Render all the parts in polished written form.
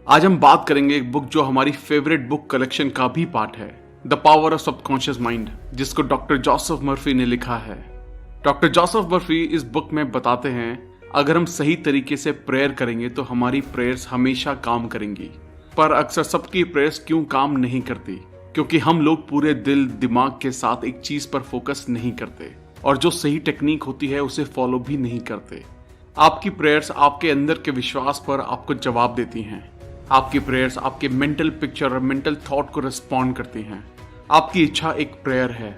आज हम बात करेंगे एक बुक जो हमारी फेवरेट बुक कलेक्शन का भी पार्ट है, the power of subconscious mind, जिसको डॉक्टर जोसेफ मर्फी ने लिखा है। डॉक्टर जोसेफ मर्फी इस बुक में बताते हैं अगर हम सही तरीके से प्रेयर करेंगे तो हमारी प्रेयर्स हमेशा काम करेंगी। पर अक्सर सबकी प्रेयर्स क्यों काम नहीं करती? क्योंकि हम लोग पूरे दिल दिमाग के साथ एक चीज पर फोकस नहीं करते और जो सही टेक्निक होती है उसे फॉलो भी नहीं करते। आपकी प्रेयर्स आपके अंदर के विश्वास पर आपको जवाब देती हैं। आपकी प्रेयर्स आपके मेंटल पिक्चर और मेंटल थॉट को रिस्पॉन्ड करती हैं। आपकी इच्छा एक प्रेयर है।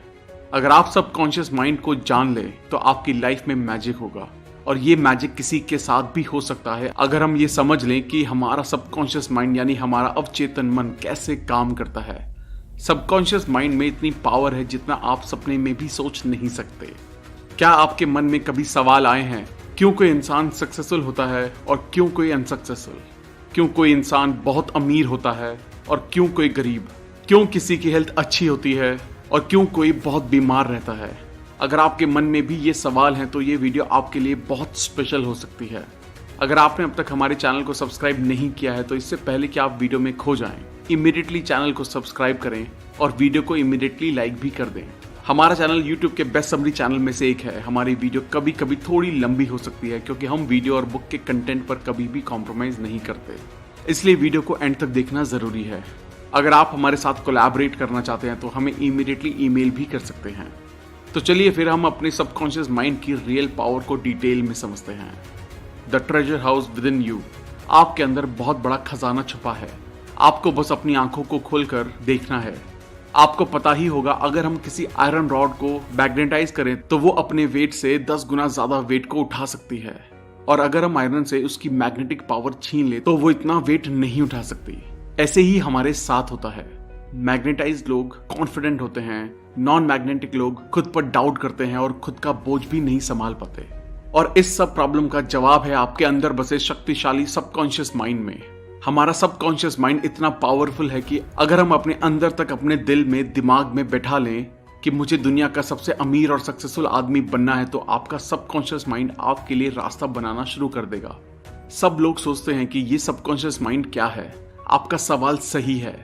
अगर आप सबकॉन्शियस माइंड को जान ले तो आपकी लाइफ में मैजिक होगा, और ये मैजिक किसी के साथ भी हो सकता है अगर हम ये समझ लें कि हमारा सबकॉन्शियस माइंड यानी हमारा अवचेतन मन कैसे काम करता है। सबकॉन्शियस माइंड में इतनी पावर है जितना आप सपने में भी सोच नहीं सकते। क्या आपके मन में कभी सवाल आए हैं, क्यों कोई इंसान सक्सेसफुल होता है और क्यों कोई अनसक्सेसफुल? क्यों कोई इंसान बहुत अमीर होता है और क्यों कोई गरीब? क्यों किसी की हेल्थ अच्छी होती है और क्यों कोई बहुत बीमार रहता है? अगर आपके मन में भी ये सवाल हैं तो ये वीडियो आपके लिए बहुत स्पेशल हो सकती है। अगर आपने अब तक हमारे चैनल को सब्सक्राइब नहीं किया है तो इससे पहले कि आप वीडियो में खो जाएं, इमीडिएटली चैनल को सब्सक्राइब करें और वीडियो को इमीडिएटली लाइक भी कर दें। हमारा चैनल यूट्यूब के बेस्ट समरी चैनल में से एक है। हमारी वीडियो कभी कभी थोड़ी लंबी हो सकती है क्योंकि हम वीडियो और बुक के कंटेंट पर कभी भी कॉम्प्रोमाइज नहीं करते, इसलिए वीडियो को एंड तक देखना जरूरी है। अगर आप हमारे साथ कोलैबोरेट करना चाहते हैं तो हमें इमीडिएटली ईमेल भी कर सकते हैं। तो चलिए फिर हम अपने सबकॉन्शियस माइंड की रियल पावर को डिटेल में समझते हैं। The treasure house with in you. आपके अंदर बहुत बड़ा खजाना छुपा है। आपको बस अपनी आंखों को खोलकर देखना है। आपको पता ही होगा अगर हम किसी आयरन रॉड को मैग्नेटाइज करें तो वो अपने वेट से 10 गुना ज्यादा वेट को उठा सकती है, और अगर हम आयरन से उसकी मैग्नेटिक पावर छीन ले तो वो इतना वेट नहीं उठा सकती। ऐसे ही हमारे साथ होता है। मैग्नेटाइज्ड लोग कॉन्फिडेंट होते हैं, नॉन मैग्नेटिक लोग खुद पर डाउट करते हैं और खुद का बोझ भी नहीं संभाल पाते। और इस सब प्रॉब्लम का जवाब है आपके अंदर बसे शक्तिशाली सबकॉन्शियस माइंड में। हमारा सबकॉन्शियस माइंड इतना पावरफुल है कि अगर हम अपने अंदर तक अपने दिल में दिमाग में बैठा लें कि मुझे दुनिया का सबसे अमीर और सक्सेसफुल आदमी बनना है तो आपका सबकॉन्शियस माइंड आपके लिए रास्ता बनाना शुरू कर देगा। सब लोग सोचते हैं कि ये सबकॉन्शियस माइंड क्या है। आपका सवाल सही है।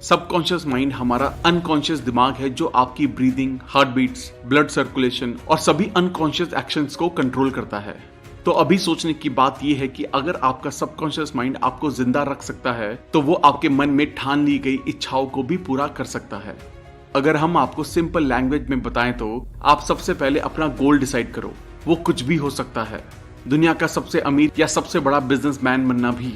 सबकॉन्शियस माइंड हमारा अनकॉन्शियस दिमाग है जो आपकी breathing, heart beats, blood circulation और सभी अनकॉन्शियस एक्शंस को कंट्रोल करता है। तो अभी सोचने की बात यह है कि अगर आपका सबकॉन्शियस माइंड आपको जिंदा रख सकता है तो वो आपके मन में ठान ली गई इच्छाओं को भी पूरा कर सकता है। अगर हम आपको सिंपल लैंग्वेज में बताएं तो आप सबसे पहले अपना गोल डिसाइड करो। वो कुछ भी हो सकता है, दुनिया का सबसे अमीर या सबसे बड़ा बिजनेसमैन बनना भी।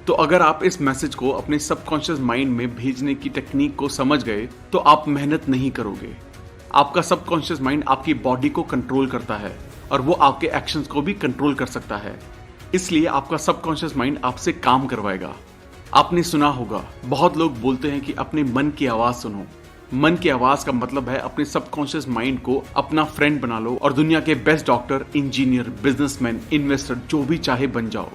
तो अगर आप इस मैसेज को अपने सबकॉन्शियस माइंड में भेजने की टेक्निक को समझ गए तो आप मेहनत नहीं करोगे। आपका सबकॉन्शियस माइंड आपकी बॉडी को कंट्रोल करता है और वो आपके एक्शंस को भी कंट्रोल कर सकता है, इसलिए आपका सबकॉन्शियस माइंड आपसे काम करवाएगा। आपने सुना होगा बहुत लोग बोलते हैं कि अपने मन की आवाज सुनो। मन की आवाज का मतलब है अपने सबकॉन्शियस माइंड को अपना फ्रेंड बना लो और दुनिया के best doctor, engineer, businessman, investor जो भी चाहे बन जाओ।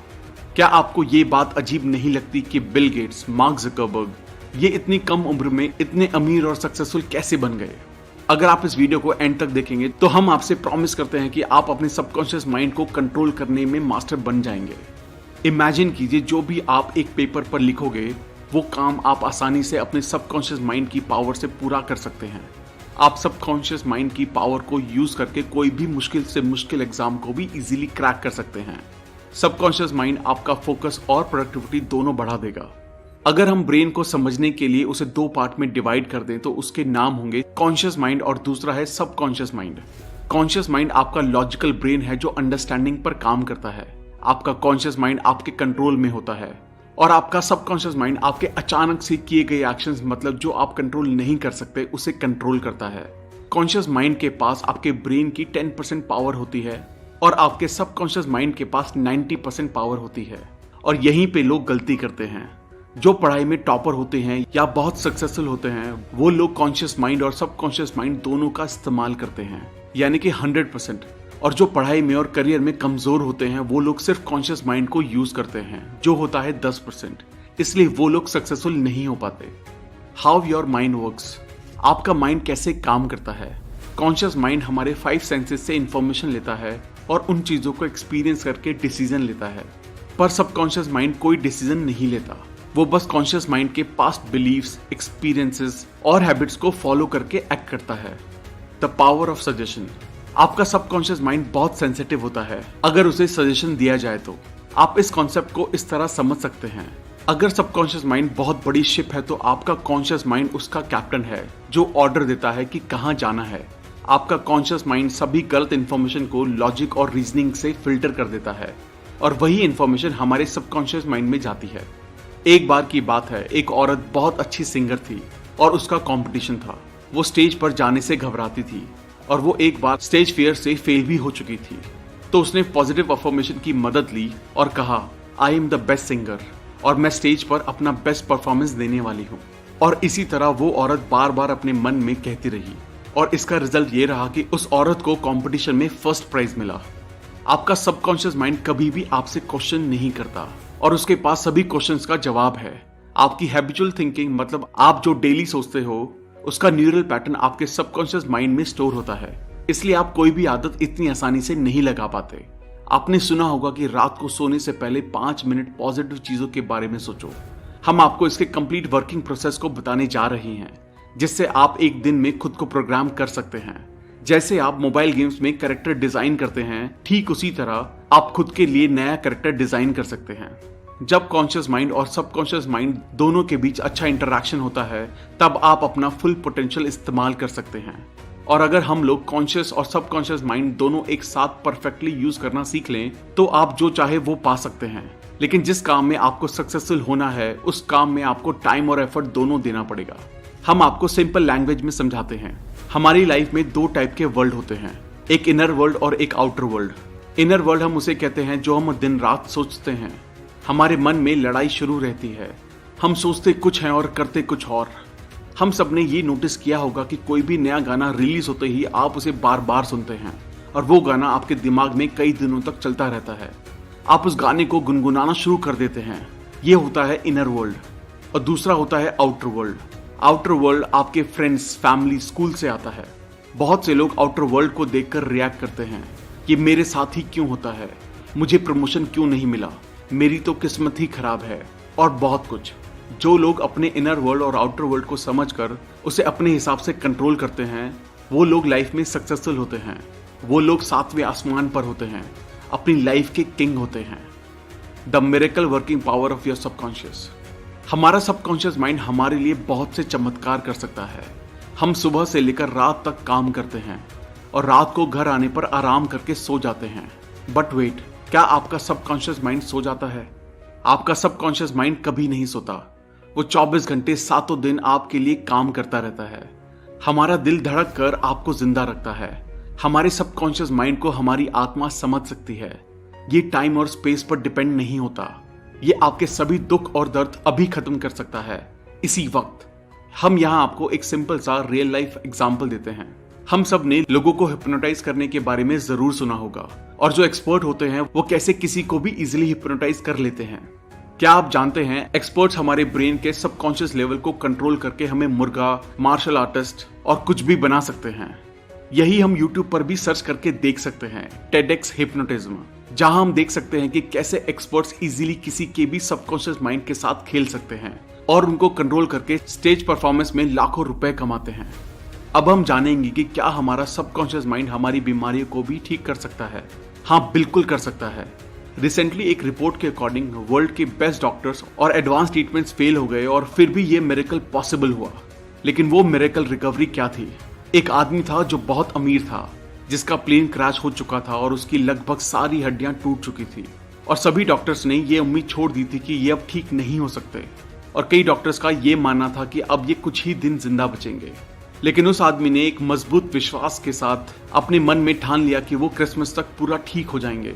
क्या आपको ये बात अजीब नहीं लगती कि बिल गेट्स, मार्क ज़करबर्ग ये इतनी कम उम्र में इतने अमीर और सक्सेसफुल कैसे बन गए? अगर आप इस वीडियो को एंड तक देखेंगे तो हम आपसे प्रॉमिस करते हैं कि आप अपने सबकॉन्शियस माइंड को कंट्रोल करने में मास्टर बन जाएंगे। इमेजिन कीजिए जो भी आप एक पेपर पर लिखोगे वो काम आप आसानी से अपने सबकॉन्शियस माइंड की पावर से पूरा कर सकते हैं। आप सबकॉन्शियस माइंड की पावर को यूज करके कोई भी मुश्किल से मुश्किल एग्जाम को भी इजीली क्रैक कर सकते हैं। सबकॉन्शियस माइंड आपका फोकस और प्रोडक्टिविटी दोनों बढ़ा देगा। अगर हम ब्रेन को समझने के लिए उसे 2 पार्ट में डिवाइड कर दें तो उसके नाम होंगे कॉन्शियस माइंड और दूसरा है सबकॉन्शियस माइंड। कॉन्शियस माइंड आपका लॉजिकल ब्रेन है जो अंडरस्टैंडिंग पर काम करता है। आपका कॉन्शियस माइंड आपके कंट्रोल में होता है और आपका सबकॉन्शियस माइंड आपके अचानक से किए गए एक्शंस, मतलब जो आप कंट्रोल नहीं कर सकते, उसे कंट्रोल करता है। कॉन्शियस माइंड के पास आपके ब्रेन की 10% पावर होती है और आपके सबकॉन्शियस माइंड के पास 90% पावर होती है। और यहीं पे लोग गलती करते हैं। जो पढ़ाई में टॉपर होते हैं या बहुत सक्सेसफुल होते हैं वो लोग कॉन्शियस माइंड और सबकॉन्शियस माइंड दोनों का इस्तेमाल करते हैं, यानी कि 100%। और जो पढ़ाई में और करियर में कमजोर होते हैं वो लोग सिर्फ कॉन्शियस माइंड को यूज करते हैं, जो होता है 10%। इसलिए वो लोग सक्सेसफुल नहीं हो पाते। How your mind works. आपका माइंड कैसे काम करता है? कॉन्शियस माइंड हमारे 5 सेंसेस से इंफॉर्मेशन लेता है और उन चीजों को एक्सपीरियंस करके डिसीजन लेता है। पर सबकॉन्शियस माइंड कोई डिसीजन नहीं लेता। वो बस कॉन्शियस माइंड के पास्ट बिलीव्स, एक्सपीरियंसेस और हैबिट्स को फॉलो करके एक्ट करता है। The power of suggestion. आपका सबकॉन्शियस माइंड बहुत सेंसिटिव होता है अगर उसे सजेशन दिया जाए तो। आप इस कॉन्सेप्ट को इस तरह समझ सकते हैं, अगर सबकॉन्शियस माइंड बहुत बड़ी शिप है तो आपका कॉन्शियस माइंड उसका कैप्टन है जो ऑर्डर देता है कि कहाँ जाना है। आपका कॉन्शियस माइंड सभी गलत इन्फॉर्मेशन को लॉजिक और रीजनिंग से फिल्टर कर देता है और वही इन्फॉर्मेशन हमारे सबकॉन्शियस माइंड में जाती है। एक बार की बात है, एक औरत बहुत अच्छी सिंगर थी और उसका कंपटीशन था। वो स्टेज पर जाने से घबराती थी और वो एक बार स्टेज फियर से फेल भी हो चुकी थी। तो उसने पॉजिटिव अफर्मेशन की मदद ली और कहा, I am the best singer और मैं स्टेज पर अपना बेस्ट परफॉर्मेंस देने वाली हूँ। और इसी तरह वो औरत बार बार अपने मन में कहती रही और इसका रिजल्ट ये रहा कि उस औरत को कंपटीशन में फर्स्ट प्राइज मिला। आपका सबकॉन्शियस माइंड कभी भी आपसे क्वेश्चन नहीं करता और उसके पास सभी क्वेश्चंस का जवाब है। आपकी हैबिचुअल थिंकिंग, मतलब आप जो डेली सोचते हो, उसका न्यूरल पैटर्न आपके सबकॉन्शियस माइंड में स्टोर होता है। इसलिए आप कोई भी आदत इतनी आसानी से नहीं लगा पाते। आपने सुना होगा कि रात को सोने से पहले 5 मिनट पॉजिटिव चीजों के बारे में सोचो। हम आपको इसके कंप्लीट वर्किंग प्रोसेस को बताने जा रहे हैं, जिससे आप एक दिन में खुद को प्रोग्राम कर सकते हैं। जैसे आप मोबाइल गेम्स में कैरेक्टर डिजाइन करते हैं, ठीक उसी तरह आप खुद के लिए नया कैरेक्टर डिजाइन कर सकते हैं। जब कॉन्शियस माइंड और सबकॉन्शियस माइंड दोनों के बीच अच्छा इंटरेक्शन होता है, तब आप अपना फुल पोटेंशियल इस्तेमाल कर सकते हैं। और अगर हम लोग कॉन्शियस और सबकॉन्शियस माइंड दोनों एक साथ परफेक्टली यूज करना सीख लें, तो आप जो चाहे वो पा सकते हैं। लेकिन जिस काम में आपको सक्सेसफुल होना है, उस काम में आपको टाइम और एफर्ट दोनों देना पड़ेगा। हम आपको सिंपल लैंग्वेज में समझाते हैं। हमारी लाइफ में 2 टाइप के वर्ल्ड होते हैं, एक इनर वर्ल्ड और एक आउटर वर्ल्ड। इनर वर्ल्ड हम उसे कहते हैं जो हम दिन रात सोचते हैं। हमारे मन में लड़ाई शुरू रहती है, हम सोचते कुछ हैं और करते कुछ और। हम सब ने ये नोटिस किया होगा कि कोई भी नया गाना रिलीज होते ही आप उसे बार बार सुनते हैं और वो गाना आपके दिमाग में कई दिनों तक चलता रहता है। आप उस गाने को गुनगुनाना शुरू कर देते हैं। ये होता है इनर वर्ल्ड। और दूसरा होता है आउटर वर्ल्ड। आउटर वर्ल्ड आपके फ्रेंड्स, फैमिली, स्कूल से आता है। बहुत से लोग आउटर वर्ल्ड को देखकर रिएक्ट करते हैं, ये मेरे साथ ही क्यों होता है, मुझे प्रमोशन क्यों नहीं मिला, मेरी तो किस्मत ही खराब है, और बहुत कुछ। जो लोग अपने इनर वर्ल्ड और आउटर वर्ल्ड को समझकर उसे अपने हिसाब से कंट्रोल करते हैं, वो लोग लाइफ में सक्सेसफुल होते हैं। वो लोग 7वें आसमान पर होते हैं, अपनी लाइफ के किंग होते हैं। The miracle working power of your subconscious. हमारा सबकॉन्शियस माइंड हमारे लिए बहुत से चमत्कार कर सकता है। हम सुबह से लेकर रात तक काम करते हैं और रात को घर आने पर आराम करके सो जाते हैं। बट वेट, क्या आपका सबकॉन्शियस माइंड सो जाता है? आपका सबकॉन्शियस माइंड कभी नहीं सोता। वो 24 घंटे 7 दिन आपके लिए काम करता रहता है। हमारा दिल धड़क कर आपको जिंदा रखता है। हमारे सबकॉन्शियस माइंड को हमारी आत्मा समझ सकती है। ये टाइम और स्पेस पर डिपेंड नहीं होता। ये आपके सभी दुख और दर्द अभी खत्म कर सकता है, इसी वक्त। हम यहाँ आपको एक सिंपल सा रियल लाइफ एग्जाम्पल देते हैं। हम सब ने लोगों को हिप्नोटाइज करने के बारे में जरूर सुना होगा, और जो एक्सपर्ट होते हैं वो कैसे किसी को भी इजिली हिप्नोटाइज कर लेते हैं। क्या आप जानते हैं, एक्सपर्ट्स हमारे ब्रेन के सबकॉन्शियस लेवल को कंट्रोल करके हमें मुर्गा, मार्शल आर्टिस्ट और कुछ भी बना सकते हैं। यही हम YouTube पर भी सर्च करके देख सकते हैं, TEDx हिप्नोटिज्म, जहां हम देख सकते हैं कि कैसे एक्सपर्ट्स इजीली किसी के भी सबकॉन्शियस माइंड के साथ खेल सकते हैं और उनको कंट्रोल करके स्टेज परफॉर्मेंस में लाखों रुपए कमाते हैं। अब हम जानेंगे कि क्या हमारा सबकॉन्शियस माइंड हमारी बीमारियों को भी ठीक कर सकता है। हाँ, बिल्कुल कर सकता है। रिसेंटली एक रिपोर्ट के अकॉर्डिंग वर्ल्ड के बेस्ट डॉक्टर्स और एडवांस ट्रीटमेंट्स फेल हो गए और फिर भी ये मिरेकल पॉसिबल हुआ। लेकिन वो मिरेकल रिकवरी क्या थी? एक आदमी था जो बहुत अमीर था, जिसका प्लेन क्रैश हो चुका था और उसकी लगभग सारी हड्डियां टूट चुकी थी, और सभी डॉक्टर्स ने ये उम्मीद छोड़ दी थी कि ये अब ठीक नहीं हो सकते, और कई डॉक्टर्स का ये मानना था कि अब ये कुछ ही दिन जिंदा बचेंगे। लेकिन उस आदमी ने एक मजबूत विश्वास के साथ अपने मन में ठान लिया कि वो क्रिसमस तक पूरा ठीक हो जाएंगे।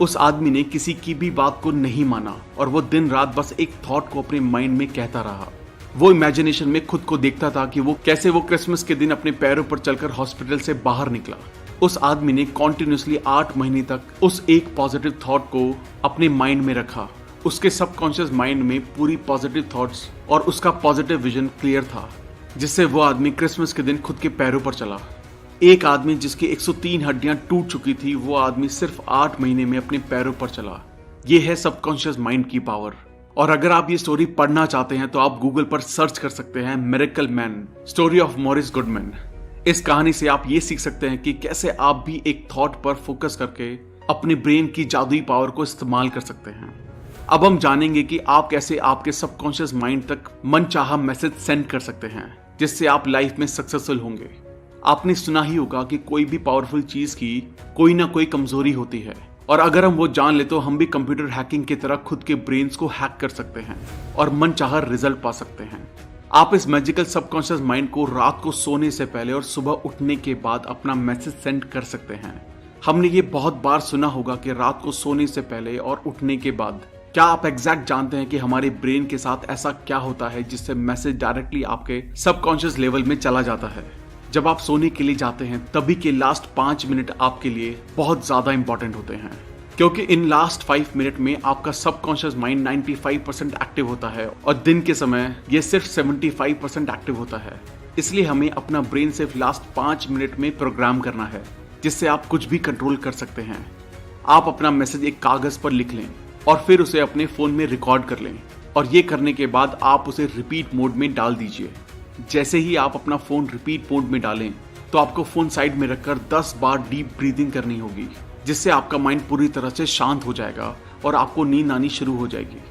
उस आदमी ने किसी की भी बात को नहीं माना और वो दिन रात बस एक थॉट को अपने माइंड में कहता रहा। वो इमेजिनेशन में खुद को देखता था कि वो कैसे वो क्रिसमस के दिन अपने पैरों पर चलकर हॉस्पिटल से बाहर निकला। उस आदमी ने कॉन्टिन्यूसली 8 महीने तक उस एक पॉजिटिव थॉट को अपने माइंड में रखा। उसके सबकॉन्शियस माइंड में पूरी पॉजिटिव थॉट्स और उसका पॉजिटिव विजन क्लियर था, जिससे वो आदमी क्रिसमस के दिन खुद के पैरों पर चला। एक आदमी जिसकी 103 हड्डियां टूट चुकी थी, वो आदमी सिर्फ 8 महीने में अपने पैरों पर चला। ये है सबकॉन्शियस माइंड की पावर। और अगर आप ये स्टोरी पढ़ना चाहते हैं तो आप गूगल पर सर्च कर सकते हैं miracle man, story of Morris Goodman. इस कहानी से आप ये सीख सकते हैं कि कैसे आप भी एक थॉट पर फोकस करके अपने ब्रेन की जादुई पावर को इस्तेमाल कर सकते हैं। अब हम जानेंगे कि आप कैसे आपके सबकॉन्शियस माइंड तक मनचाहा मैसेज सेंड कर सकते हैं, जिससे आप लाइफ में सक्सेसफुल होंगे। आपने सुना ही होगा कि कोई भी पावरफुल चीज की कोई ना कोई कमजोरी होती है, और अगर हम वो जान ले तो हम भी कंप्यूटर हैकिंग की तरह खुद के ब्रेन्स को हैक कर सकते हैं और मनचाहा रिजल्ट पा सकते हैं। आप इस मैजिकल सबकॉन्शियस माइंड को रात को सोने से पहले और सुबह उठने के बाद अपना मैसेज सेंड कर सकते हैं। हमने ये बहुत बार सुना होगा कि रात को सोने से पहले और उठने के बाद। क्या आप एग्जैक्ट जानते हैं कि हमारे ब्रेन के साथ ऐसा क्या होता है जिससे मैसेज डायरेक्टली आपके सबकॉन्शियस लेवल में चला जाता है? जब आप सोने के लिए जाते हैं तभी के लास्ट 5 मिनट आपके लिए बहुत ज्यादा इंपॉर्टेंट होते हैं, क्योंकि इन लास्ट 5 मिनट में आपका सबकॉन्शियस माइंड 95% एक्टिव होता है और दिन के समय ये सिर्फ 75% एक्टिव होता है। इसलिए हमें अपना ब्रेन सिर्फ लास्ट 5 मिनट में प्रोग्राम करना है, जिससे आप कुछ भी कंट्रोल कर सकते हैं। आप अपना मैसेज एक कागज पर लिख लें और फिर उसे अपने फोन में रिकॉर्ड कर लें, और ये करने के बाद आप उसे रिपीट मोड में डाल दीजिए। जैसे ही आप अपना फोन रिपीट मोड में डालें तो आपको फोन साइड में रखकर 10 बार डीप ब्रीदिंग करनी होगी, जिससे आपका माइंड पूरी तरह से शांत हो जाएगा और आपको नींद आनी शुरू हो जाएगी।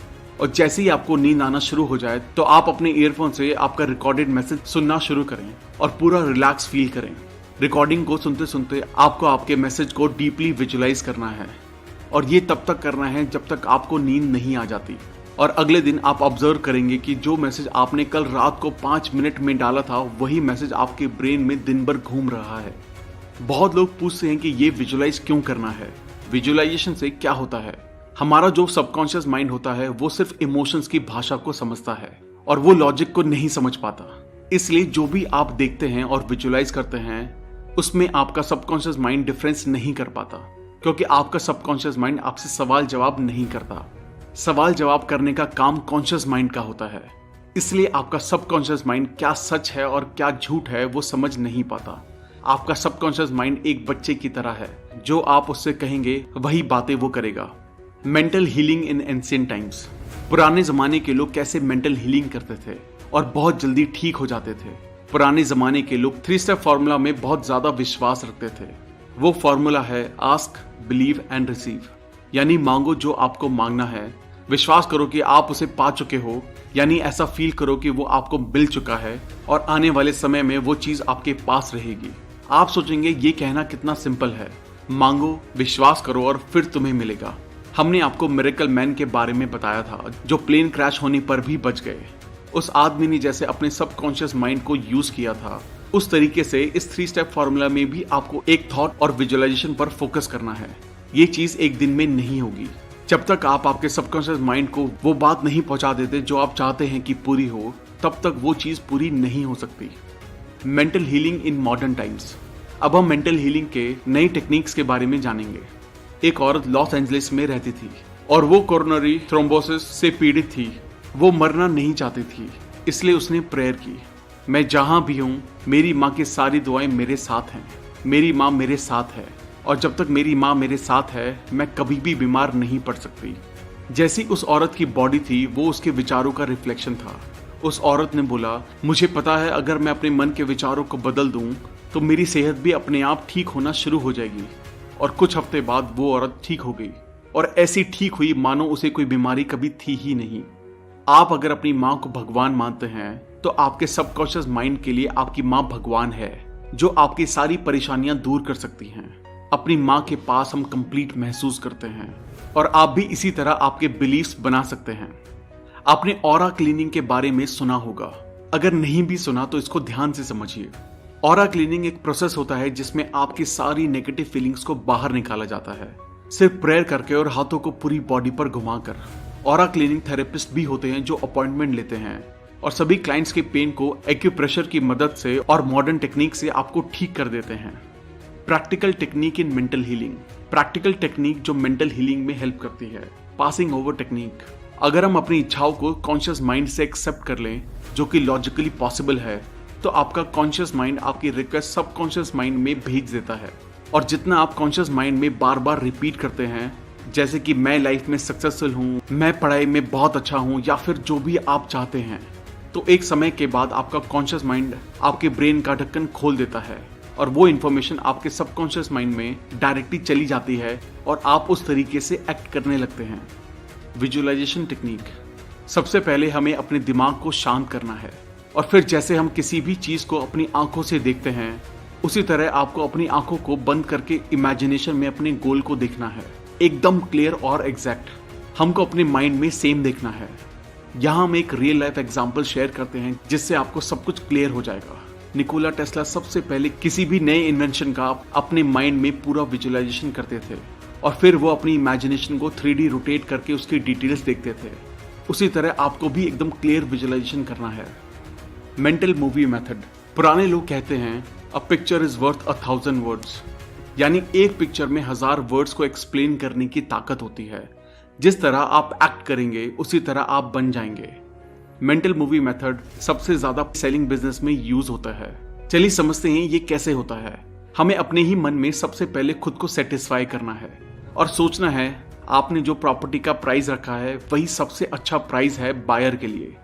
और जैसे ही आपको नींद आना शुरू हो जाए तो आप अपने ईयरफोन से आपका रिकॉर्डेड मैसेज सुनना शुरू करें और पूरा रिलैक्स फील करें। रिकॉर्डिंग को सुनते सुनते आपको आपके मैसेज को डीपली विजुअलाइज करना है, और ये तब तक करना है जब तक आपको नींद नहीं आ जाती। और अगले दिन आप ऑब्जर्व करेंगे कि जो मैसेज आपने कल रात को 5 मिनट में डाला था वही मैसेज आपके ब्रेन में दिन भर घूम रहा है। बहुत लोग पूछते हैं कि ये विजुअलाइज क्यों करना है, विजुअलाइजेशन से क्या होता है? हमारा जो सबकॉन्शियस माइंड होता है वो सिर्फ इमोशंस की भाषा को समझता है और वो लॉजिक को नहीं समझ पाता। इसलिए जो भी आप देखते हैं और विजुअलाइज करते हैं उसमें आपका सबकॉन्शियस माइंड डिफरेंस नहीं कर पाता, क्योंकि आपका सबकॉन्शियस माइंड आपसे सवाल जवाब नहीं करता। सवाल जवाब करने का काम कॉन्शियस माइंड का होता है। इसलिए आपका सबकॉन्शियस माइंड क्या सच है और क्या झूठ है वो समझ नहीं पाता। आपका सबकॉन्शियस माइंड एक बच्चे की तरह है, जो आप उससे कहेंगे वही बातें वो करेगा। Mental healing in ancient times. पुराने जमाने के लोग कैसे मेंटल हीलिंग करते थे और बहुत जल्दी ठीक हो जाते थे। पुराने जमाने के लोग 3 स्टेप फॉर्मूला में बहुत ज्यादा विश्वास रखते थे। वो फॉर्मूला है आस्क, बिलीव एंड रिसीव, यानी मांगो जो आपको मांगना है, विश्वास करो कि आप उसे पा चुके हो, यानी ऐसा फील करो कि वो आपको मिल चुका है और आने वाले समय में वो चीज आपके पास रहेगी। आप सोचेंगे ये कहना कितना सिंपल है, मांगो, विश्वास करो और फिर तुम्हें मिलेगा। हमने आपको मिरेकल मैन के बारे में बताया था, जो प्लेन क्रैश होने पर भी बच गए। उस आदमी ने जैसे अपने सबकॉन्शियस माइंड को यूज किया था, उस तरीके से इस 3 स्टेप फॉर्मूला में भी आपको एक थॉट और विजुअलाइजेशन पर फोकस करना है। ये चीज एक दिन में नहीं होगी। जब तक आप आपके सबकॉन्शियस माइंड को वो बात नहीं पहुंचा देते जो आप चाहते हैं कि पूरी हो, तब तक वो चीज पूरी नहीं हो सकती। Mental healing in modern times. अब हम मेंटल हीलिंग के नई टेक्निक्स के बारे में जानेंगे। एक औरत लॉस एंजलिस में रहती थी और वो कोरोनरी थ्रोम्बोसिस से पीड़ित थी। वो मरना नहीं चाहती थी, इसलिए उसने प्रेयर की, मैं जहां भी हूं मेरी माँ की सारी दुआएं मेरे साथ हैं। मेरी माँ मेरे साथ है और जब तक मेरी माँ मेरे साथ है मैं कभी भी बीमार नहीं पड़ सकती। जैसी उस औरत की बॉडी थी वो उसके विचारों का रिफ्लेक्शन था। उस औरत ने बोला, मुझे पता है अगर मैं अपने मन के विचारों को बदल दूं तो मेरी सेहत भी अपने आप ठीक होना शुरू हो जाएगी। और कुछ हफ्ते बाद वो औरत ठीक हो गई और ऐसी ठीक हुई मानो उसे कोई बीमारी कभी थी ही नहीं। आप अगर अपनी माँ को भगवान मानते हैं तो आपके सबकॉन्शियस माइंड के लिए आपकी माँ भगवान है, जो आपकी सारी परेशानियां दूर कर सकती हैं। अपनी माँ के पास हम कंप्लीट महसूस करते हैं और आप भी इसी तरह आपके बिलीफ्स बना सकते हैं। आपने ऑरा क्लीनिंग के बारे में सुना होगा, अगर नहीं भी सुना तो इसको ध्यान से समझिए। ऑरा क्लीनिंग एक प्रोसेस होता है जिसमें आपकी सारी नेगेटिव फीलिंग्स को बाहर निकाला जाता है, सिर्फ प्रेयर करके और हाथों को पूरी बॉडी पर घुमाकर। ऑरा क्लीनिंग थेरेपिस्ट भी होते हैं जो अपॉइंटमेंट लेते हैं और सभी क्लाइंट्स के पेन को एक्यूप्रेशर की मदद से और मॉडर्न टेक्निक से आपको ठीक कर देते हैं। Practical technique in mental healing. Practical technique जो मेंटल हीलिंग में हेल्प करती है। Passing over technique. अगर हम अपनी इच्छाओं को कॉन्शियस माइंड से एक्सेप्ट कर लें, जो कि लॉजिकली पॉसिबल है, तो आपका कॉन्शियस माइंड आपकी रिक्वेस्ट सबकॉन्शियस माइंड में भेज देता है। और जितना आप कॉन्शियस माइंड में बार बार रिपीट करते हैं जैसे कि मैं लाइफ में सक्सेसफुल हूँ, मैं पढ़ाई में बहुत अच्छा हूँ, या फिर जो भी आप चाहते हैं। तो एक समय के बाद आपका कॉन्शियस माइंड आपके ब्रेन का ढक्कन खोल देता है और वो इन्फॉर्मेशन आपके सबकॉन्शियस माइंड में डायरेक्टली चली जाती है और आप उस तरीके से एक्ट करने लगते हैं। Visualisation technique. सबसे पहले हमें अपने दिमाग को शांत करना है और फिर जैसे हम किसी भी चीज को अपनी आंखों से देखते हैं, उसी तरह आपको अपनी आंखों को बंद करके इमेजिनेशन में अपने गोल को देखना है, एकदम क्लियर और एग्जैक्ट। हमको अपने माइंड में सेम देखना है। यहाँ हम एक रियल लाइफ एग्जाम्पल शेयर करते हैं जिससे आपको सब कुछ क्लियर हो जाएगा। निकोला टेस्ला सबसे पहले किसी भी नए इन्वेंशन का अपने माइंड में पूरा विजुअलाइजेशन करते थे और फिर वो अपनी इमेजिनेशन को 3D रोटेट करके उसकी डिटेल्स देखते थे। उसी तरह आपको भी एकदम क्लियर विजुअलाइजेशन करना है। Mental movie method. पुराने लोग कहते हैं a picture is worth 1000 words, यानी एक पिक्चर में 1000 वर्ड्स को एक्सप्लेन करने की ताकत होती है। जिस तरह आप एक्ट करेंगे उसी तरह आप बन जाएंगे। मेंटल मूवी मेथड सबसे ज्यादा सेलिंग बिजनेस में यूज होता है। चलिए समझते हैं ये कैसे होता है। हमें अपने ही मन में सबसे पहले खुद को सेटिस्फाई करना है और सोचना है आपने जो प्रॉपर्टी का प्राइस रखा है वही सबसे अच्छा प्राइस है बायर के लिए।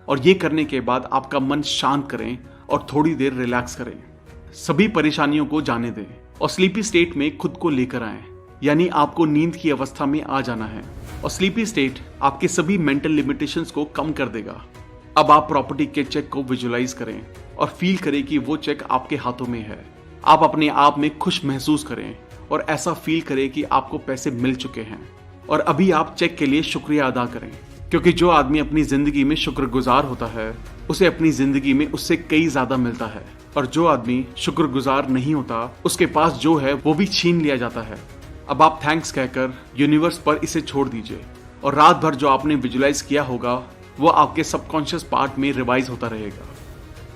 और ये करने के बाद आपका मन शांत करें और थोड़ी देर रिलैक्स करें, सभी परेशानियों को जाने दें और स्लीपी स्टेट में खुद को लेकर आएं, यानी आपको नींद की अवस्था में आ जाना है। और स्लीपी स्टेट आपके सभी मेंटल लिमिटेशंस को कम कर देगा। अब आप प्रॉपर्टी के चेक को विजुअलाइज करें और फील करें कि वो चेक आपके हाथों में है। आप अपने आप में खुश महसूस करें और ऐसा फील करें कि आपको पैसे मिल चुके हैं और अभी आप चेक के लिए शुक्रिया अदा करें, क्योंकि जो आदमी अपनी जिंदगी में शुक्रगुजार होता है उसे अपनी जिंदगी में उससे कई ज्यादा मिलता है, और जो आदमी शुक्रगुजार नहीं होता उसके पास जो है वो भी छीन लिया जाता है। अब आप थैंक्स कहकर यूनिवर्स पर इसे छोड़ दीजिए और रात भर जो आपने विजुलाइज किया होगा वो आपके सबकॉन्शियस पार्ट में रिवाइज होता रहेगा।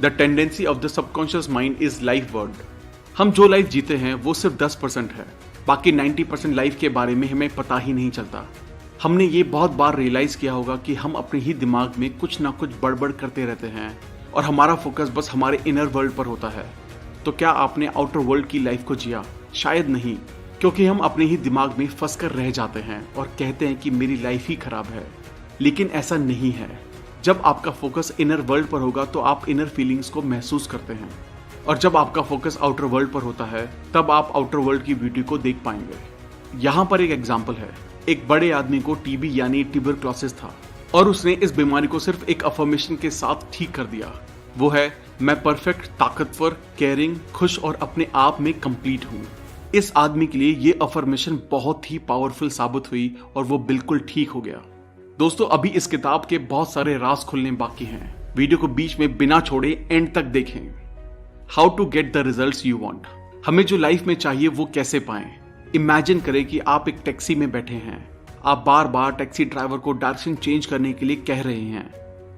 The tendency of the subconscious mind is life word. हम जो लाइफ जीते हैं वो सिर्फ 10% है, बाकी 90% लाइफ के बारे में हमें पता ही नहीं चलता। हमने ये बहुत बार रियलाइज किया होगा कि हम अपने ही दिमाग में कुछ ना कुछ बड़बड़ करते रहते हैं और हमारा फोकस बस हमारे इनर वर्ल्ड पर होता है। तो क्या आपने आउटर वर्ल्ड की लाइफ को जिया? शायद नहीं, क्योंकि हम अपने ही दिमाग में फंस कर रह जाते हैं और कहते हैं कि मेरी लाइफ ही खराब है। लेकिन ऐसा नहीं है। जब आपका फोकस इनर वर्ल्ड पर होगा तो आप इनर फीलिंग्स को महसूस करते हैं, और जब आपका फोकस आउटर वर्ल्ड पर होता है तब आप आउटर वर्ल्ड की ब्यूटी को देख पाएंगे। यहाँ पर एक एग्जाम्पल है। एक बड़े आदमी को टीबी यानी ट्यूबरक्लोसिस था और उसने इस बीमारी को सिर्फ एक अफर्मेशन के साथ ठीक कर दिया। वो है, मैं परफेक्ट, ताकतवर, केयरिंग, खुश और अपने आप में कंप्लीट हूँ। इस आदमी के लिए ये अफर्मेशन बहुत ही पावरफुल साबित हुई और वो बिल्कुल ठीक हो गया। दोस्तों, अभी इस किताब के बहुत सारे राज खुलने बाकी हैं। वीडियो को बीच में बिना छोड़े एंड तक देखें। How to get the results you want. हमें जो लाइफ में चाहिए वो कैसे पाएं। इमेजिन करें कि आप एक टैक्सी में बैठे हैं। आप बार बार टैक्सी ड्राइवर को डायरेक्शन चेंज करने के लिए कह रहे हैं।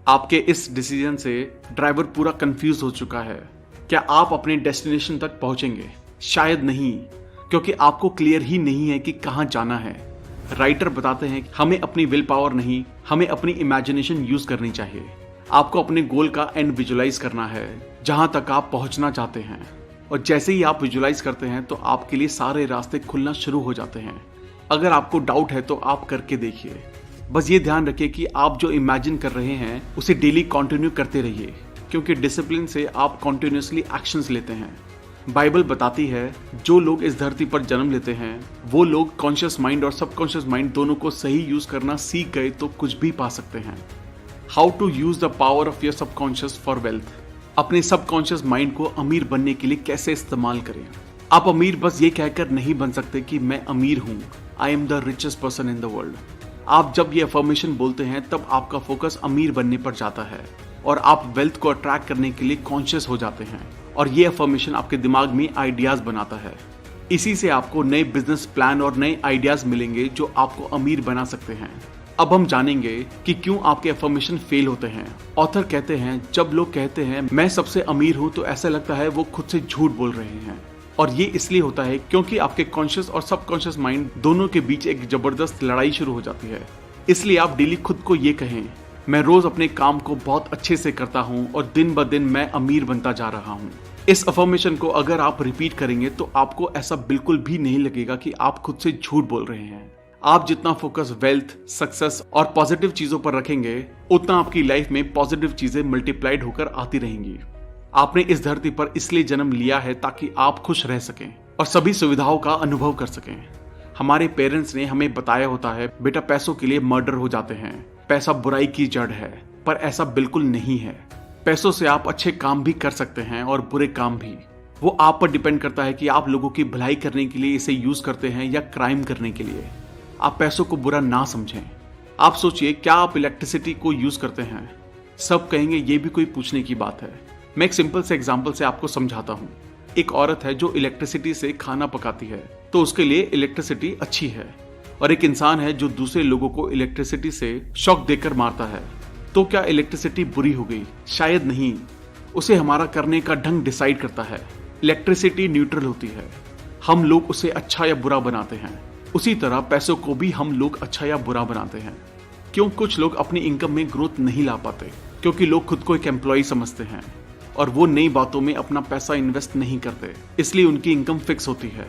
आपके इस डिसीजन से ड्राइवर पूरा कंफ्यूज हो चुका है। क्या आप अपने डेस्टिनेशन तक पहुंचेंगे? शायद नहीं, क्योंकि आपको क्लियर ही नहीं है कि कहां जाना है। राइटर बताते हैं हमें अपनी विल पावर नहीं, हमें अपनी इमेजिनेशन यूज करनी चाहिए। आपको अपने गोल का एंड विजुलाइज करना है, जहां तक आप पहुंचना चाहते हैं। और जैसे ही आप विजुलाइज करते हैं तो आपके लिए सारे रास्ते खुलना शुरू हो जाते हैं। अगर आपको डाउट है तो आप करके देखिए। बस ये ध्यान रखिए कि आप जो इमेजिन कर रहे हैं उसे डेली कंटिन्यू करते रहिए, क्योंकि डिसिप्लिन से आप कंटिन्यूअसली एक्शंस लेते हैं। बाइबल बताती है जो लोग इस धरती पर जन्म लेते हैं वो लोग कॉन्शियस माइंड और सबकॉन्शियस माइंड दोनों को सही यूज करना सीख गए तो कुछ भी पा सकते हैं। How to use the power of your subconscious for wealth. अपने सबकॉन्शियस माइंड को अमीर बनने के लिए कैसे इस्तेमाल करें। आप अमीर बस ये कहकर नहीं बन सकते कि मैं अमीर हूं, I am the richest person in the world. आप जब ये अफर्मेशन बोलते हैं तब आपका फोकस अमीर बनने पर जाता है और आप वेल्थ को अट्रैक्ट करने के लिए कॉन्शियस हो जाते हैं, और ये अफर्मेशन आपके दिमाग में आइडियाज बनाता है। इसी से आपको नए बिजनेस प्लान और नए आइडियाज मिलेंगे जो आपको अमीर बना सकते हैं। अब हम जानेंगे कि क्यों आपके अफर्मेशन फेल होते हैं। ऑथर कहते हैं जब लोग कहते हैं मैं सबसे अमीर हूं तो ऐसा लगता है वो खुद से झूठ बोल रहे हैं, और ये इसलिए होता है क्योंकि आपके कॉन्शियस और सबकॉन्शियस माइंड दोनों के बीच एक जबरदस्त लड़ाई शुरू हो जाती है। इसलिए आप डेली खुद को ये कहें, मैं रोज अपने काम को बहुत अच्छे से करता हूँ और दिन ब दिन मैं अमीर बनता जा रहा हूँ। इस अफर्मेशन को अगर आप रिपीट करेंगे तो आपको ऐसा बिल्कुल भी नहीं लगेगा कि आप खुद से झूठ बोल रहे हैं। आप जितना फोकस वेल्थ, सक्सेस और पॉजिटिव चीजों पर रखेंगे, उतना आपकी लाइफ में पॉजिटिव चीजें मल्टीप्लाइड होकर आती रहेंगी। आपने इस धरती पर इसलिए जन्म लिया है ताकि आप खुश रह सकें और सभी सुविधाओं का अनुभव कर सकें। हमारे पेरेंट्स ने हमें बताया होता है, बेटा पैसों के लिए मर्डर हो जाते हैं, पैसा बुराई की जड़ है, पर ऐसा बिल्कुल नहीं है। पैसों से आप अच्छे काम भी कर सकते हैं और बुरे काम भी। वो आप पर डिपेंड करता है कि आप लोगों की भलाई करने के लिए इसे यूज करते हैं या क्राइम करने के लिए। आप पैसों को बुरा ना समझें। आप सोचिए, क्या आप इलेक्ट्रिसिटी को यूज करते हैं? सब कहेंगे ये भी कोई पूछने की बात है। मैं एक सिंपल से एग्जांपल से आपको समझाता हूँ। एक औरत है जो इलेक्ट्रिसिटी से खाना पकाती है, तो उसके लिए इलेक्ट्रिसिटी अच्छी है। और एक इंसान है जो दूसरे लोगों को इलेक्ट्रिसिटी से शॉक देकर मारता है, तो क्या इलेक्ट्रिसिटी बुरी हो गई? शायद नहीं। उसे हमारा करने का ढंग डिसाइड करता है। इलेक्ट्रिसिटी न्यूट्रल होती है, हम लोग उसे अच्छा या बुरा बनाते हैं। उसी तरह पैसों को भी हम लोग अच्छा या बुरा बनाते हैं। क्यों कुछ लोग अपनी इनकम में ग्रोथ नहीं ला पाते? क्योंकि लोग खुद को एक एम्प्लॉय समझते हैं और वो नई बातों में अपना पैसा इन्वेस्ट नहीं करते, इसलिए उनकी इनकम फिक्स होती है,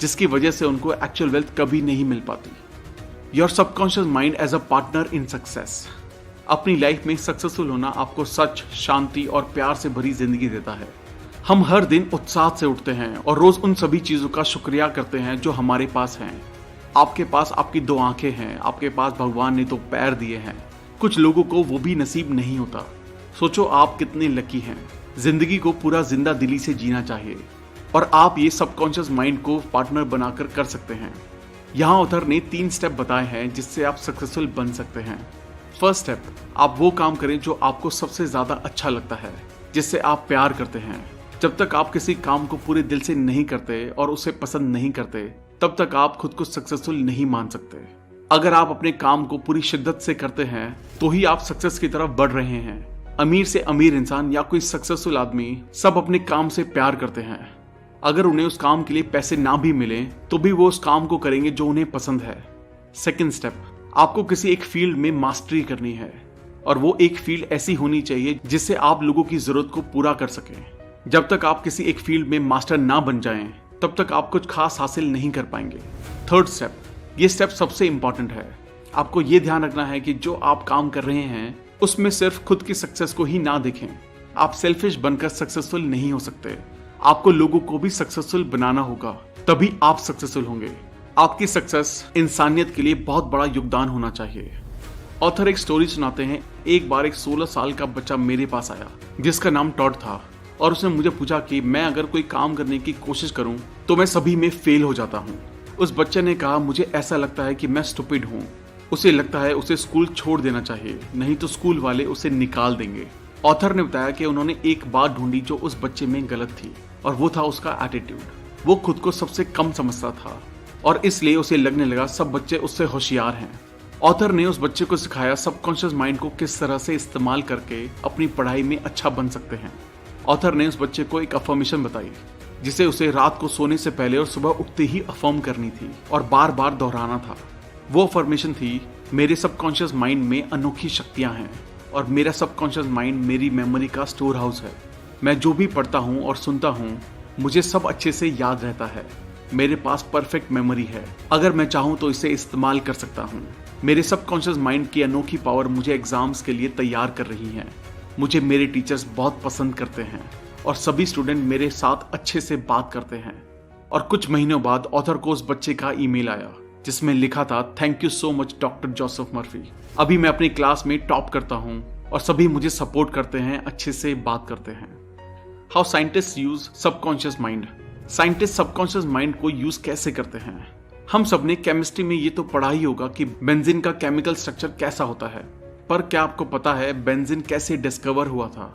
जिसकी वजह से उनको एक्चुअल वेल्थ कभी नहीं मिल पाती। Your subconscious mind as a partner in success. अपनी लाइफ में सक्सेसफुल होना आपको सच, शांति और प्यार से भरी जिंदगी देता है। हम हर दिन उत्साह से उठते हैं और रोज उन सभी चीजों का शुक्रिया करते हैं जो हमारे पास हैं। आपके पास आपकी 2 आंखें हैं, आपके पास भगवान ने 2 पैर दिए हैं। कुछ लोगों को वो भी नसीब नहीं होता। सोचो आप कितने लकी हैं। जिंदगी को पूरा जिंदा दिली से जीना चाहिए और आप ये सबकॉन्शियस माइंड को पार्टनर बनाकर कर सकते हैं। यहाँ ऑथर ने 3 स्टेप बताए हैं जिससे आप सक्सेसफुल बन सकते हैं। फर्स्ट स्टेप, आप वो काम करें जो आपको सबसे ज्यादा अच्छा लगता है, जिससे आप प्यार करते हैं। जब तक आप किसी काम को पूरे दिल से नहीं करते और उसे पसंद नहीं करते, तब तक आप खुद को सक्सेसफुल नहीं मान सकते। अगर आप अपने काम को पूरी शिद्दत से करते हैं तो ही आप सक्सेस की तरफ बढ़ रहे हैं। अमीर से अमीर इंसान या कोई सक्सेसफुल आदमी सब अपने काम से प्यार करते हैं। अगर उन्हें उस काम के लिए पैसे ना भी मिले तो भी वो उस काम को करेंगे जो उन्हें पसंद है। सेकंड स्टेप, आपको किसी एक फील्ड में मास्टरी करनी है और वो एक फील्ड ऐसी होनी चाहिए जिससे आप लोगों की जरूरत को पूरा कर सकें। जब तक आप किसी एक फील्ड में मास्टर ना बन जाएं, तब तक आप कुछ खास हासिल नहीं कर पाएंगे। थर्ड स्टेप, ये स्टेप सबसे इंपॉर्टेंट है। आपको ये ध्यान रखना है कि जो आप काम कर रहे हैं उसमें सिर्फ खुद की सक्सेस को ही ना देखें। आप सेल्फिश बनकर सक्सेसफुल नहीं हो सकते। आपको लोगों को भी सक्सेसफुल बनाना होगा, तभी आप सक्सेसफुल होंगे। आपकी सक्सेस इंसानियत के लिए बहुत बड़ा योगदान होना चाहिए। ऑथर एक स्टोरी सुनाते हैं। एक बार एक 16 साल का बच्चा मेरे पास आया जिसका नाम टॉड था और उसने मुझे पूछा कि मैं अगर कोई काम करने की कोशिश करूं तो मैं सभी में फेल हो जाता हूं। उस बच्चे ने कहा, मुझे ऐसा लगता है कि मैं स्टूपिड हूं। उसे लगता है उसे स्कूल छोड़ देना चाहिए, नहीं तो स्कूल वाले उसे निकाल देंगे। ऑथर ने बताया कि उन्होंने एक बात ढूंढी जो उस बच्चे में गलत थी और वो था उसका एटीट्यूड। वो खुद को सबसे कम समझता था और इसलिए उसे लगने लगा सब बच्चे उससे होशियार हैं। ऑथर ने उस बच्चे को सिखाया सबकॉन्शियस माइंड को किस तरह से इस्तेमाल करके अपनी पढ़ाई में अच्छा बन सकते हैं। ऑथर ने उस बच्चे को एक अफर्मेशन बताई जिसे उसे रात को सोने से पहले और सुबह उठते ही अफर्म करनी थी और बार बार दोहराना था। वो अफर्मेशन थी, मेरे सबकॉन्शियस माइंड में अनोखी शक्तियां हैं और मेरा सबकॉन्शियस माइंड मेरी मेमोरी का स्टोर हाउस है। मैं जो भी पढ़ता हूँ और सुनता हूँ मुझे सब अच्छे से याद रहता है। मेरे पास परफेक्ट मेमोरी है, अगर मैं चाहूँ तो इसे इस्तेमाल कर सकता हूँ। मेरे सबकॉन्शियस माइंड की अनोखी पावर मुझे एग्जाम्स के लिए तैयार कर रही है। मुझे मेरे टीचर्स बहुत पसंद करते हैं और सभी स्टूडेंट मेरे साथ अच्छे से बात करते हैं। और कुछ महीनों बाद ऑथर को उस बच्चे का ईमेल आया जिसमें लिखा था, thank you so much doctor Joseph Murphy. अभी मैं अपनी क्लास में टॉप करता हूँ और सभी मुझे सपोर्ट करते हैं, अच्छे से बात करते हैं। How scientist use subconscious mind. Scientist subconscious mind को यूज कैसे करते हैं? हम सबने केमिस्ट्री में ये तो पढ़ा ही होगा कि बेंजीन का केमिकल स्ट्रक्चर कैसा होता है, पर क्या आपको पता है बेंजीन कैसे डिस्कवर हुआ था?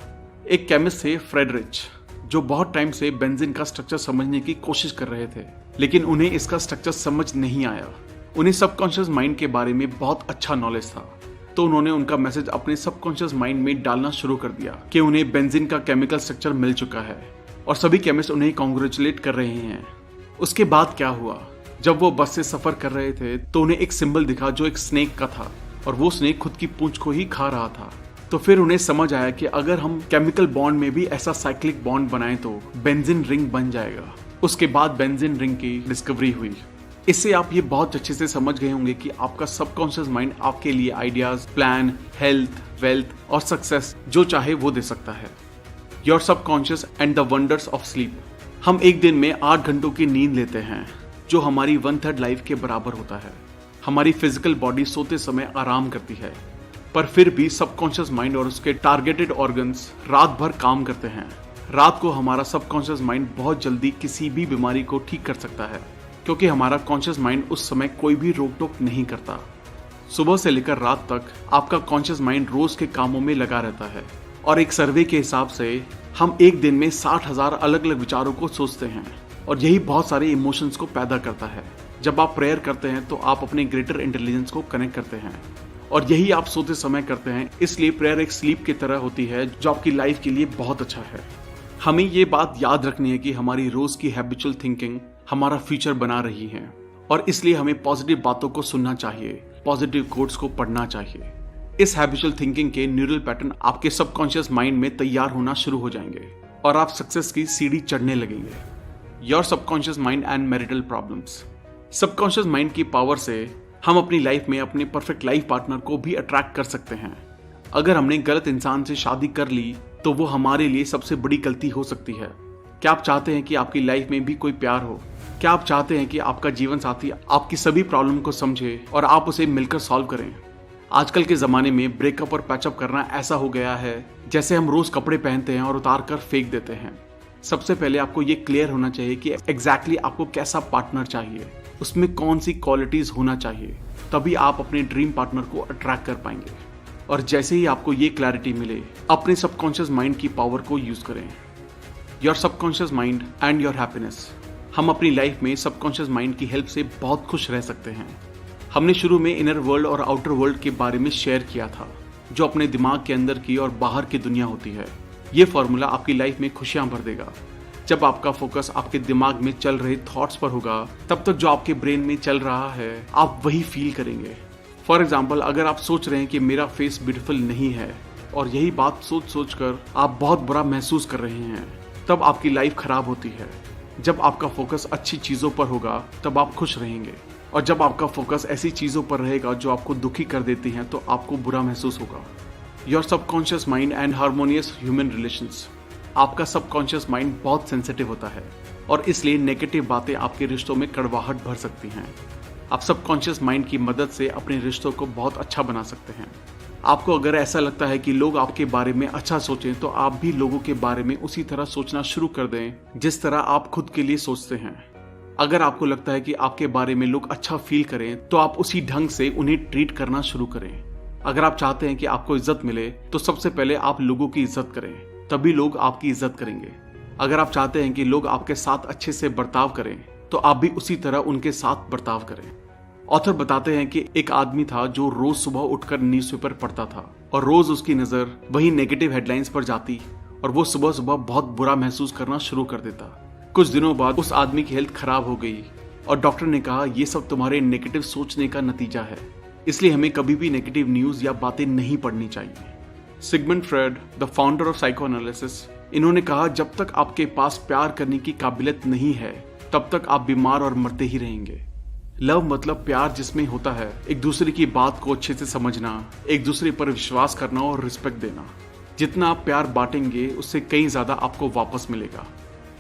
एक केमिस्ट थे फ्रेडरिच, जो बहुत टाइम से बेंजीन का स्ट्रक्चर समझने की कोशिश कर रहे थे, लेकिन उन्हें इसका स्ट्रक्चर समझ नहीं आया। उन्हें सबकॉन्शियस माइंड के बारे में बहुत अच्छा नॉलेज था, तो उन्होंने उनका मैसेज अपने सबकॉन्शियस माइंड में डालना शुरू कर दिया कि उन्हें बेंजीन का केमिकल स्ट्रक्चर मिल चुका है और सभी केमिस्ट उन्हें कॉन्ग्रेचुलेट कर रहे हैं। उसके बाद क्या हुआ, जब वो बस से सफर कर रहे थे तो उन्हें एक सिंबल दिखा जो एक स्नेक का था और वो स्नेक खुद की पूंछ को ही खा रहा था। तो फिर उन्हें समझ आया कि अगर हम केमिकल बॉन्ड में भी ऐसा साइक्लिक बॉन्ड बनाएं तो बेंजीन रिंग बन जाएगा। उसके बाद बेंजीन रिंग की डिस्कवरी हुई। इससे आप ये बहुत अच्छे से समझ गए होंगे कि आपका सबकॉन्शियस माइंड आपके लिए आइडियाज, प्लान, हेल्थ, वेल्थ और सक्सेस जो चाहे वो दे सकता है। Your subconscious and the wonders of sleep. हम एक दिन में 8 घंटों की नींद लेते हैं, जो हमारी 1/3 लाइफ के बराबर होता है। हमारी फिजिकल बॉडी सोते समय आराम करती है, पर फिर भी सबकॉन्शियस माइंड और उसके टारगेटेड ऑर्गन्स रात भर काम करते हैं। रात को हमारा सबकॉन्शियस माइंड बहुत जल्दी किसी भी बीमारी को ठीक कर सकता है, क्योंकि हमारा कॉन्शियस माइंड उस समय कोई भी रोक टोक नहीं करता। सुबह से लेकर रात तक आपका कॉन्शियस माइंड रोज के कामों में लगा रहता है, और एक सर्वे के हिसाब से हम एक दिन में 60,000 अलग अलग विचारों को सोचते हैं, और यही बहुत सारे इमोशंस को पैदा करता है। जब आप प्रेयर करते हैं तो आप अपने ग्रेटर इंटेलिजेंस को कनेक्ट करते हैं, और यही आप सोते समय करते हैं। इसलिए प्रेयर एक स्लीप की तरह होती है, जो आपकी लाइफ के लिए बहुत अच्छा है। हमें ये बात याद रखनी है कि हमारी रोज की हैबिचुअल थिंकिंग हमारा फ्यूचर बना रही है, और इसलिए हमें पॉजिटिव बातों को सुनना चाहिए, पॉजिटिव कोट्स को पढ़ना चाहिए। इस हैबिचुअल थिंकिंग के न्यूरल पैटर्न आपके सबकॉन्शियस माइंड में तैयार होना शुरू हो जाएंगे, और आप सक्सेस की सीढ़ी चढ़ने लगेंगे। Your subconscious mind and marital problems. Subconscious mind की पावर से हम अपनी लाइफ में अपने परफेक्ट लाइफ पार्टनर को भी अट्रैक्ट कर सकते हैं। अगर हमने गलत इंसान से शादी कर ली तो वो हमारे लिए सबसे बड़ी गलती हो सकती है। क्या आप चाहते हैं कि आपकी लाइफ में भी कोई प्यार हो? क्या आप चाहते हैं कि आपका जीवन साथी आपकी सभी प्रॉब्लम को समझे और आप उसे मिलकर सॉल्व करें? आजकल के जमाने में ब्रेकअप और पैचअप करना ऐसा हो गया है जैसे हम रोज कपड़े पहनते हैं और उतार कर फेंक देते हैं। सबसे पहले आपको ये क्लियर होना चाहिए कि एग्जैक्टली आपको कैसा पार्टनर चाहिए, उसमें कौन सी क्वालिटीज होना चाहिए, तभी आप अपने ड्रीम पार्टनर को अट्रैक्ट कर पाएंगे। और जैसे ही आपको ये क्लैरिटी मिले, अपने सबकॉन्शियस माइंड की पावर को यूज करें। Your subconscious mind and your happiness. हम अपनी लाइफ में सबकॉन्शियस माइंड की हेल्प से बहुत खुश रह सकते हैं। हमने शुरू में इनर वर्ल्ड और आउटर वर्ल्ड के बारे में शेयर किया था, जो अपने दिमाग के अंदर की और बाहर की दुनिया होती है। ये फॉर्मूला आपकी लाइफ में खुशियां भर देगा। जब आपका फोकस आपके दिमाग में चल रहे थॉट्स पर होगा, तब तक जो आपके ब्रेन में चल रहा है आप वही फील करेंगे। फॉर एग्जाम्पल, अगर आप सोच रहे हैं कि मेरा फेस ब्यूटीफुल नहीं है, और यही बात सोच सोच कर आप बहुत बुरा महसूस कर रहे हैं, तब आपकी लाइफ खराब होती है। जब आपका फोकस अच्छी चीजों पर होगा तब आप खुश रहेंगे, और जब आपका फोकस ऐसी चीजों पर रहेगा जो आपको दुखी कर देती हैं तो आपको बुरा महसूस होगा। Your subconscious mind and harmonious human relations. आपका सबकॉन्शियस माइंड बहुत सेंसिटिव होता है, और इसलिए नेगेटिव बातें आपके रिश्तों में कड़वाहट भर सकती हैं। आप सबकॉन्शियस माइंड की मदद से अपने रिश्तों को बहुत अच्छा बना सकते हैं। आपको अगर ऐसा लगता है कि लोग आपके बारे में अच्छा सोचें, तो आप भी लोगों के बारे में उसी तरह सोचना शुरू कर दें जिस तरह आप खुद के लिए सोचते हैं। अगर आपको लगता है कि आपके बारे में लोग अच्छा फील करें, तो आप उसी ढंग से उन्हें ट्रीट करना शुरू करें। अगर आप चाहते हैं कि आपको इज्जत मिले, तो सबसे पहले आप लोगों की इज्जत करें, तभी लोग आपकी इज्जत करेंगे। अगर आप चाहते हैं कि लोग आपके साथ अच्छे से बर्ताव करें, तो आप भी उसी तरह उनके साथ बर्ताव करें। ऑथर बताते हैं कि एक आदमी था जो रोज सुबह उठकर न्यूज़पेपर पढ़ता था, और रोज उसकी नजर वही नेगेटिव हेडलाइंस पर जाती, और वो सुबह सुबह बहुत बुरा महसूस करना शुरू कर देता। कुछ दिनों बाद उस आदमी की हेल्थ खराब हो गई, और डॉक्टर ने कहा, ये सब तुम्हारे नेगेटिव सोचने का नतीजा है, इसलिए हमें कभी भी नेगेटिव न्यूज या बातें नहीं पढ़नी चाहिए। Sigmund Freud, the founder of psychoanalysis, इन्होंने कहा, जब तक आपके पास प्यार करने की काबिलियत नहीं है, तब तक आप बीमार और मरते ही रहेंगे। लव मतलब प्यार, जिसमें होता है एक दूसरे की बात को अच्छे से समझना, एक दूसरे पर विश्वास करना और रिस्पेक्ट देना। जितना आप प्यार बांटेंगे, उससे कहीं ज्यादा आपको वापस मिलेगा।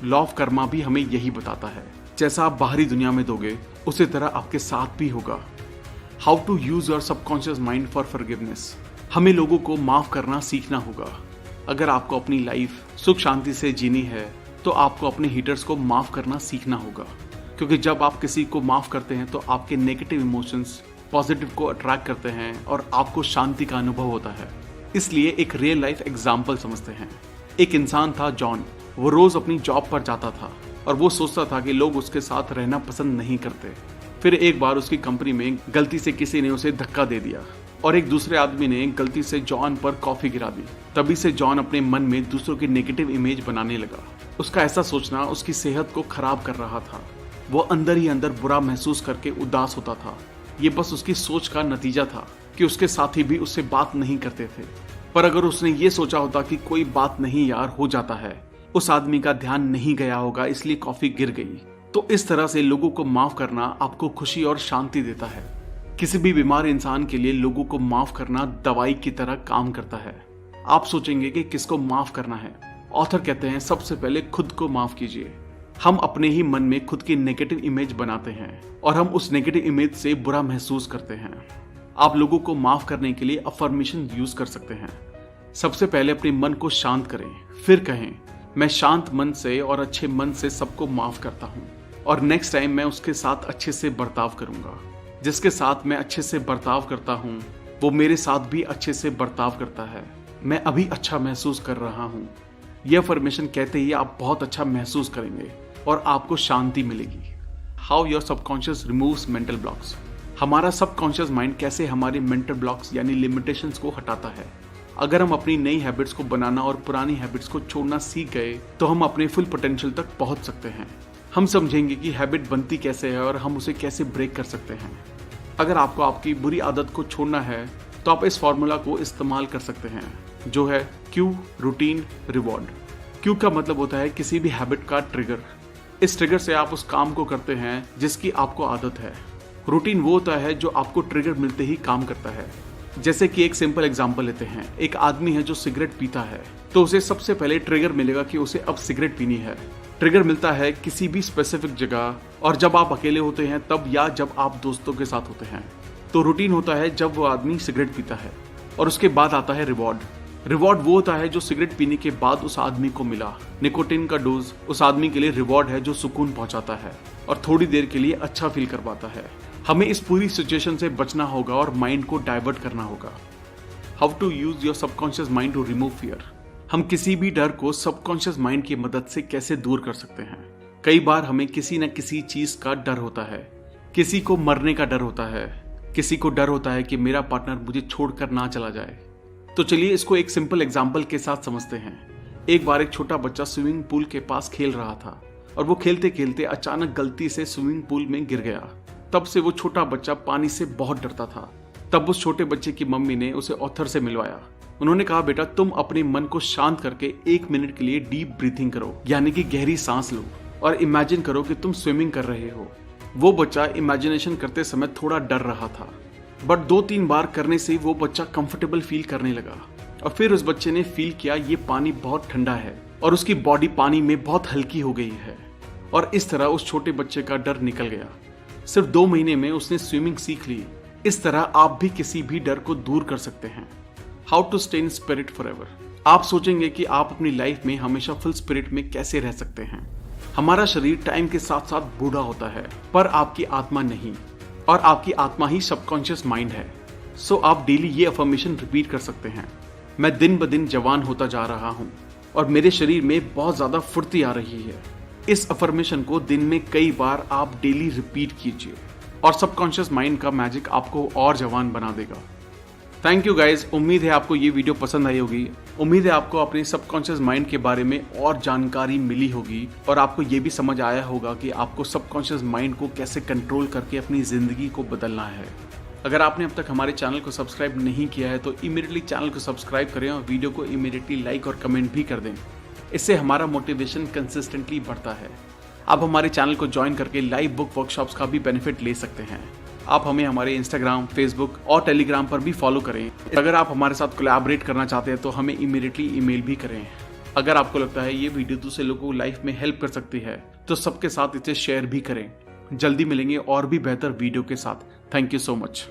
लॉ ऑफ कर्मा भी हमें यही बताता है, जैसा आप बाहरी दुनिया में दोगे, उसी तरह आपके साथ भी होगा। How to use your subconscious mind for forgiveness. हमें लोगों को माफ करना सीखना होगा। अगर आपको अपनी लाइफ सुख शांति से जीनी है, तो आपको अपने हिटर्स को माफ करना सीखना होगा, क्योंकि जब आप किसी को माफ करते हैं तो आपके नेगेटिव इमोशंस पॉजिटिव को अट्रैक्ट करते हैं, और आपको शांति का अनुभव होता है। इसलिए एक रियल लाइफ एग्जाम्पल समझते हैं। एक इंसान था जॉन। वो रोज अपनी जॉब पर जाता था, और वो सोचता था कि लोग उसके साथ रहना पसंद नहीं करते। फिर एक बार उसकी कंपनी में गलती से किसी ने उसे धक्का दे दिया, और एक दूसरे आदमी ने गलती से जॉन पर कॉफी गिरा दी। तभी से जॉन अपने मन में दूसरों की नेगेटिव इमेज बनाने लगा। उसका ऐसा सोचना उसकी सेहत को खराब कर रहा था। वो अंदर ही अंदर बुरा महसूस करके उदास होता था। ये बस उसकी सोच का नतीजा था कि उसके साथी भी उससे बात नहीं करते थे। पर अगर उसने ये सोचा होता कि कोई बात नहीं यार, हो जाता है, उस आदमी का ध्यान नहीं गया होगा, इसलिए कॉफी गिर गई। तो इस तरह से लोगों को माफ करना आपको खुशी और शांति देता है। किसी भी बीमार इंसान के लिए लोगों को माफ करना दवाई की तरह काम करता है। आप सोचेंगे कि किसको माफ करना है। ऑथर कहते हैं सबसे पहले खुद को माफ कीजिए। हम अपने ही मन में खुद की नेगेटिव इमेज बनाते हैं और हम उस नेगेटिव इमेज से बुरा महसूस करते हैं। आप लोगों को माफ करने के लिए अफर्मेशन यूज कर सकते हैं। सबसे पहले अपने मन को शांत करें, फिर कहें मैं शांत मन से और अच्छे मन से सबको माफ करता हूँ और नेक्स्ट टाइम मैं उसके साथ अच्छे से बर्ताव करूंगा। जिसके साथ मैं अच्छे से बर्ताव करता हूँ वो मेरे साथ भी अच्छे से बर्ताव करता है। मैं अभी अच्छा महसूस कर रहा हूँ। यह अफर्मेशन कहते ही आप बहुत अच्छा महसूस करेंगे और आपको शांति मिलेगी। How your subconscious removes mental blocks. हमारा सबकॉन्शियस माइंड कैसे हमारे मेंटल ब्लॉक्स यानी लिमिटेशंस को हटाता है। अगर हम अपनी नई हैबिट्स को बनाना और पुरानी हैबिट्स को छोड़ना सीख गए तो हम अपने फुल पोटेंशियल तक पहुंच सकते हैं। हम समझेंगे कि हैबिट बनती कैसे है और हम उसे कैसे ब्रेक कर सकते हैं। अगर आपको आपकी बुरी आदत को छोड़ना है तो आप इस फॉर्मूला को इस्तेमाल कर सकते हैं, जो है क्यू, रूटीन, रिवॉर्ड। क्यू का मतलब होता है किसी भी हैबिट का ट्रिगर। इस ट्रिगर से आप उस काम को करते हैं जिसकी आपको आदत है। रूटीन वो होता है जो आपको ट्रिगर मिलते ही काम करता है। जैसे कि एक सिंपल एग्जांपल लेते हैं। एक आदमी है जो सिगरेट पीता है तो उसे सबसे पहले ट्रिगर मिलेगा कि उसे अब सिगरेट पीनी है। ट्रिगर मिलता है किसी भी स्पेसिफिक जगह और जब आप अकेले होते हैं तब, या जब आप दोस्तों के साथ होते हैं। तो रूटीन होता है जब वो आदमी सिगरेट पीता है। और उसके बाद आता है रिवॉर्ड। रिवॉर्ड वो होता है जो सिगरेट पीने के बाद उस आदमी को मिला। निकोटीन का डोज उस आदमी के लिए रिवॉर्ड है जो सुकून पहुंचाता है और थोड़ी देर के लिए अच्छा फील करवाता है। हमें इस पूरी सिचुएशन से बचना होगा और माइंड को डाइवर्ट करना होगा। How to use your subconscious mind to remove fear. हम किसी भी डर को सबकॉन्शियस माइंड की मदद से कैसे दूर कर सकते हैं। कई बार हमें किसी न किसी चीज का डर होता है। किसी को मरने का डर होता है, किसी को डर होता है कि मेरा पार्टनर मुझे छोड़कर ना चला जाए। तो चलिए इसको एक सिंपल एग्जाम्पल के साथ समझते हैं। एक बार एक छोटा बच्चा स्विमिंग पूल के पास खेल रहा था और वो खेलते खेलते अचानक गलती से स्विमिंग पूल में गिर गया। तब से वो छोटा बच्चा पानी से बहुत डरता था। तब उस छोटे बच्चे की मम्मी ने उसे ऑथर से मिलवाया। उन्होंने कहा बेटा तुम अपने मन को शांत करके 1 मिनट के लिए डीप ब्रीथिंग करो, यानी कि गहरी सांस लो और इमेजिन करो कि तुम स्विमिंग कर रहे हो। वो बच्चा इमेजिनेशन करते समय थोड़ा डर रहा था, बट 2-3 बार करने से वो बच्चा कंफर्टेबल फील करने लगा और फिर उस बच्चे ने फील किया ये पानी बहुत ठंडा है और उसकी बॉडी पानी में बहुत हल्की हो गई है। और इस तरह उस छोटे बच्चे का डर निकल गया। सिर्फ 2 महीने में उसने स्विमिंग सीख ली। इस तरह आप भी किसी भी डर को दूर कर सकते हैं। How to stay in spirit forever. आप सोचेंगे कि आप अपनी लाइफ में हमेशा फुल स्पिरिट में कैसे रह सकते हैं। हमारा शरीर टाइम के साथ साथ बूढ़ा होता है, पर आपकी आत्मा नहीं, और आपकी आत्मा ही सबकॉन्शियस माइंड है। सो आप डेली ये अफर्मेशन रिपीट कर सकते हैं। मैं दिन ब दिन जवान होता जा रहा हूँ और मेरे शरीर में बहुत ज्यादा फुर्ती आ रही है। इस अफर्मेशन को दिन में कई बार आप डेली रिपीट कीजिए और सबकॉन्शियस माइंड का मैजिक आपको और जवान बना देगा। Thank you guys. उम्मीद है आपको ये वीडियो पसंद आई होगी। उम्मीद है आपको अपने सबकॉन्शियस माइंड के बारे में और जानकारी मिली होगी और आपको ये भी समझ आया होगा कि आपको सबकॉन्शियस माइंड को कैसे कंट्रोल करके अपनी जिंदगी को बदलना है। अगर आपने अब तक हमारे चैनल को सब्सक्राइब नहीं किया है तो इमीडिएटली चैनल को सब्सक्राइब करें और वीडियो को इमीडिएटली लाइक और कमेंट भी कर दें। इससे हमारा मोटिवेशन कंसिस्टेंटली बढ़ता है। आप हमारे चैनल को ज्वाइन करके लाइव बुक वर्कशॉप्स का भी बेनिफिट ले सकते हैं। आप हमें हमारे इंस्टाग्राम, फेसबुक और टेलीग्राम पर भी फॉलो करें। अगर आप हमारे साथ कोलैबोरेट करना चाहते हैं तो हमें इमीडिएटली ईमेल भी करें। अगर आपको लगता है ये वीडियो दूसरे लोगों को लाइफ में हेल्प कर सकती है तो सबके साथ इसे शेयर भी करें। जल्दी मिलेंगे और भी बेहतर वीडियो के साथ। Thank you so much.